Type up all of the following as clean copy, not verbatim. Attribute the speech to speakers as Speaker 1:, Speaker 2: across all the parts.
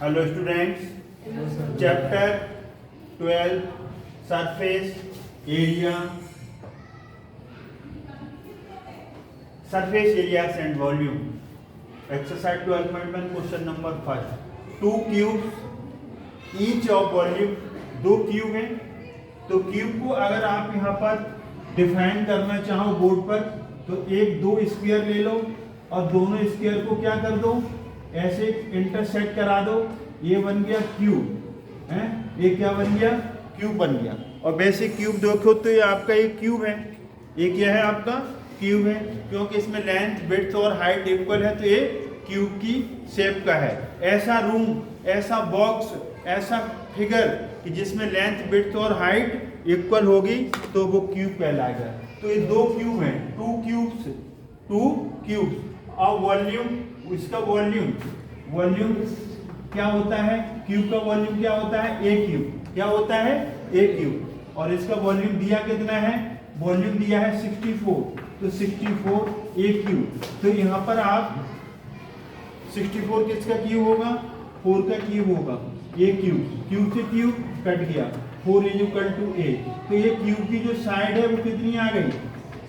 Speaker 1: Hello students, chapter 12 surface areas and volume, exercise 12.1 question number 5। 2 cubes each of volume, 2 cube हैं। तो cube को अगर आप यहाँ पर डिफाइन करना चाहो बोर्ड पर, तो एक 2 स्क्वायर ले लो और दोनों स्क्वायर को क्या कर दो, ऐसे इंटरसेक्ट करा दो। ये बन गया क्यूब है, ये क्या बन गया, क्यूब बन गया। और वैसे क्यूब देखो तो ये आपका एक क्यूब है, ये क्या है, आपका क्यूब है, क्योंकि इसमें लेंथ विड्थ और हाइट इक्वल है, तो ये क्यूब की शेप का है। ऐसा रूम, ऐसा बॉक्स, ऐसा फिगर कि जिसमें लेंथ विड्थ और हाइट इक्वल होगी तो वो क्यूब कहलाएगा। तो ये 2 क्यूब हैं, 2 क्यूब्स। और वॉल्यूम, इसका वॉल्यूम क्या होता है, क्यूब का वॉल्यूम क्या होता है, ए क्यूब। क्या होता है, ए क्यूब। और इसका वॉल्यूम दिया कितना है, वॉल्यूम दिया है 64, तो 64 ए क्यूब। तो यहाँ पर आप 64 किसका क्यूब होगा, 4 का क्यूब होगा। ए क्यूब से क्यूब कट गया, 4 इज इक्वल टू ए। तो ये क्यूब की जो साइड है वो कितनी आ गई,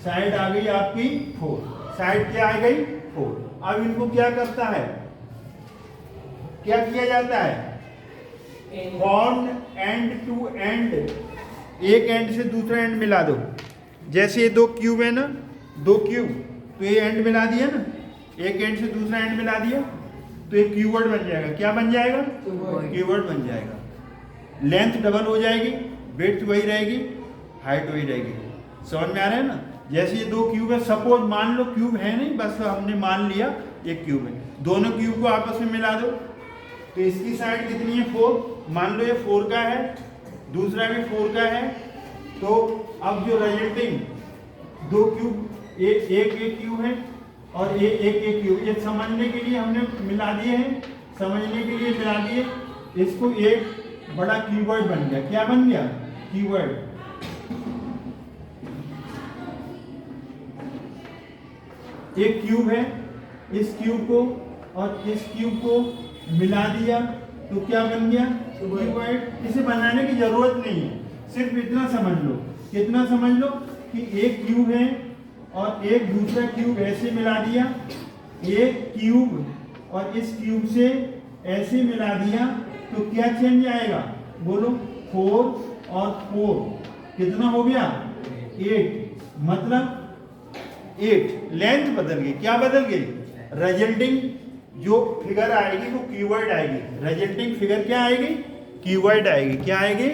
Speaker 1: साइड आ गई आपकी 4। साइड क्या आ गई, 4। अब इनको क्या करता है, क्या किया जाता है, फॉर्म एंड टू एंड, एक एंड से दूसरा एंड मिला दो। जैसे ये 2 क्यूब है ना, 2 क्यूब, तो ये एंड मिला दिया ना, एक एंड से दूसरा एंड मिला दिया, तो ये क्यूबॉइड बन जाएगा। क्या बन जाएगा, क्यूबॉइड बन जाएगा। लेंथ डबल हो जाएगी, विड्थ वही रहेगी, हाइट वही रहेगी। समझ में आ रहा है ना। जैसे ये 2 क्यूब है, सपोज मान लो क्यूब है नहीं, बस हमने मान लिया एक क्यूब है। दोनों क्यूब को आपस में मिला दो, तो इसकी साइड कितनी है, 4। मान लो ये 4 का है, दूसरा भी 4 का है। तो अब जो रिजल्टिंग 2 क्यूब, एक क्यूब है और एक क्यूब, ये समझने के लिए हमने मिला दिए हैं, समझने के लिए मिला दिए। इसको एक बड़ा क्यूबॉइड बन गया। क्या बन गया, क्यूबॉइड। एक क्यूब है, इस क्यूब को और इस क्यूब को मिला दिया तो क्या बन गया, क्यूबॉइड। इसे बनाने की जरूरत नहीं है, सिर्फ इतना समझ लो, कितना समझ लो कि एक क्यूब है और एक दूसरा क्यूब ऐसे मिला दिया, एक क्यूब और इस क्यूब से ऐसे मिला दिया, तो क्या चेंज आएगा, बोलो, 4 और 4 कितना हो गया, 8। मतलब 8 लेंथ बदल गई। क्या बदल गई, रिजल्टिंग जो फिगर आएगी वो क्यूबॉइड आएगी। रिजल्टिंग फिगर क्या आएगी, क्यूबॉइड आएगी। क्या आएगी,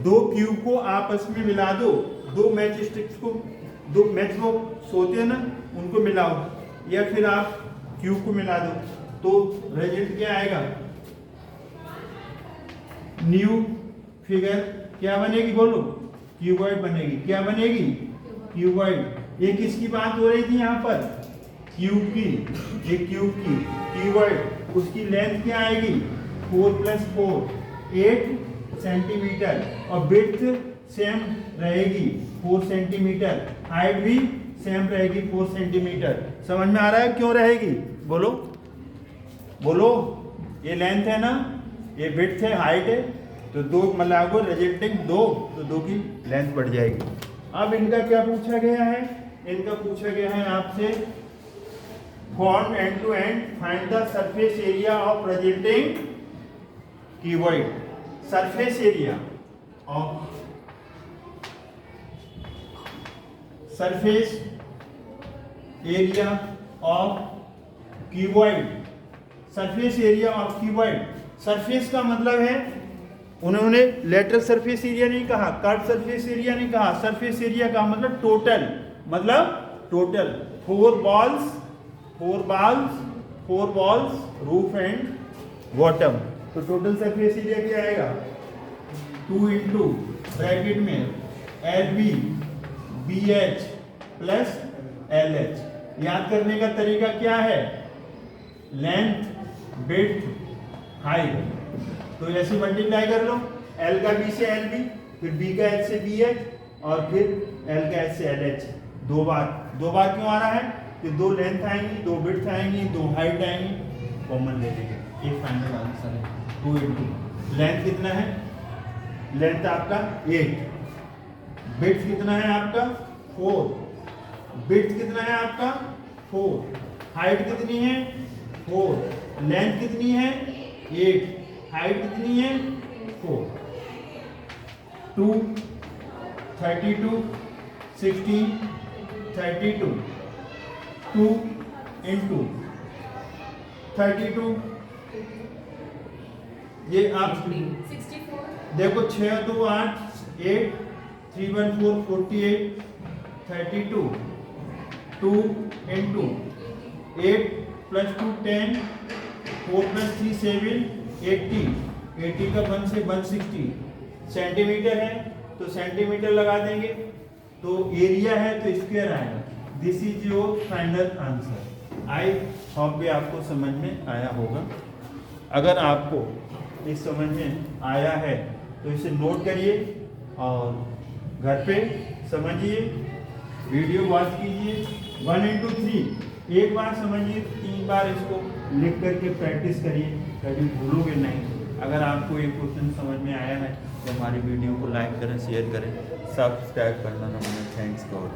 Speaker 1: 2 क्यूब को आपस में मिला दो, 2 मैच स्टिक्स को, 2 मैच बॉक्स होते हैं ना, उनको मिलाओ, या फिर आप क्यूब को मिला दो, तो रिजल्ट क्या आएगा, न्यू फिगर क्या बनेगी, बोलो, क्यूबॉइड बनेगी। क्या बनेगी, क्यूबॉइड। ये किसकी बात हो रही थी यहाँ पर, क्यूब की, ये क्यूब की क्यूबॉइड। उसकी लेंथ क्या आएगी, 4 + 4 8 सेंटीमीटर, और विड्थ सेम रहेगी 4 सेंटीमीटर, हाइट भी सेम रहेगी 4 सेंटीमीटर। समझ में आ रहा है क्यों रहेगी, बोलो बोलो। ये लेंथ है ना, ये विड्थ है, हाइट है, तो 2 मिलाओ रिजल्टिंग 2, तो 2 की लेंथ बढ़ जाएगी। अब इनका क्या पूछा गया है, इनका पूछा गया है आपसे, form end to end find the surface area of resulting cuboid. Surface area of, surface area of cuboid. Surface area of cuboid, surface का मतलब है, उन्होंने लेटरल सरफेस एरिया नहीं कहा, कर्व सरफेस एरिया नहीं कहा, सरफेस एरिया का मतलब टोटल, मतलब total 4 balls roof and bottom. तो टोटल सरफेस एरिया क्या आएगा, 2 इंटू ब्रैकेट में LB BH प्लस LH। याद करने का तरीका क्या है, लेंथ विड्थ हाइट, तो ऐसे मल्टीप्लाई कर लो, L का B से LB, फिर B का H से BH, और फिर L का H से LH। 2 बार क्यों आ रहा है कि 2 लेंथ आएंगी, 2 विड्थ आएंगी, 2 हाइट आएंगी, कॉमन ले लेंगे। ये फाइनल आंसर है 2 इंटू। लेंथ कितना है? लेंथ आपका 8। बिट्स कितना है आपका? 4। बिट्स कितना है आपका? 4। हाइट कितनी है? 4। लेंथ कितनी है? 8। हाइट कितनी है? 4। 2 32 16 32 2 इंटू 32। ये आप
Speaker 2: 64
Speaker 1: देखो 6 2 8 8 3 1 4 48 32 2 इंटू 8 प्लस 2 10 4 प्लस 3 7 80 80 का 1 से 160 सेंटीमीटर है तो सेंटीमीटर लगा देंगे, तो एरिया है तो स्क्वायर आएगा। This is your final answer. I hope भी आपको समझ में आया होगा। अगर आपको इस समझ में आया है तो इसे नोट करिए और घर पे समझिए, वीडियो वॉच कीजिए। 1 इंटू 3 एक बार समझिए, 3 बार इसको लिख करके प्रैक्टिस करिए, कभी भूलोगे नहीं। अगर आपको ये क्वेश्चन समझ में आया है तो हमारी वीडियो को लाइक करें, शेयर करें, सब्सक्राइब करना ना भूलें। Thanks God.